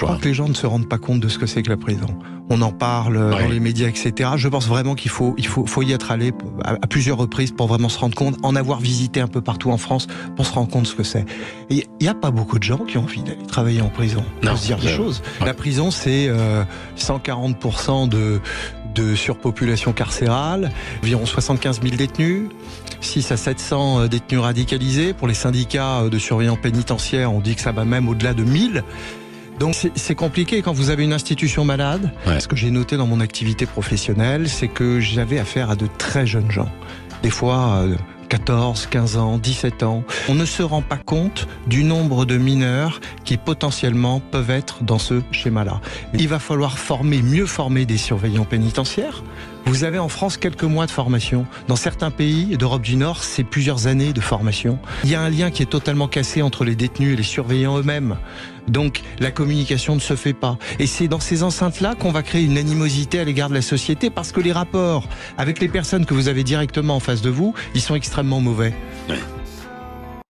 Je crois que les gens ne se rendent pas compte de ce que c'est que la prison. On en parle dans les médias, etc. Je pense vraiment qu'il faut y être allé à plusieurs reprises pour vraiment se rendre compte, en avoir visité un peu partout en France pour se rendre compte de ce que c'est. Il n'y a pas beaucoup de gens qui ont envie d'aller travailler en prison. Il faut se dire les choses. La prison, c'est 140% de surpopulation carcérale, environ 75 000 détenus, 6 à 700 détenus radicalisés. Pour les syndicats de surveillants pénitentiaires, on dit que ça va même au-delà de 1000. Donc c'est compliqué quand vous avez une institution malade. Ce que j'ai noté dans mon activité professionnelle, c'est que j'avais affaire à de très jeunes gens. Des fois 14, 15 ans, 17 ans. On ne se rend pas compte du nombre de mineurs qui potentiellement peuvent être dans ce schéma-là. Il va falloir mieux former des surveillants pénitentiaires. Vous avez en France quelques mois de formation. Dans certains pays d'Europe du Nord, c'est plusieurs années de formation. Il y a un lien qui est totalement cassé entre les détenus et les surveillants eux-mêmes. Donc la communication ne se fait pas. Et c'est dans ces enceintes-là qu'on va créer une animosité à l'égard de la société, parce que les rapports avec les personnes que vous avez directement en face de vous, ils sont extrêmement mauvais.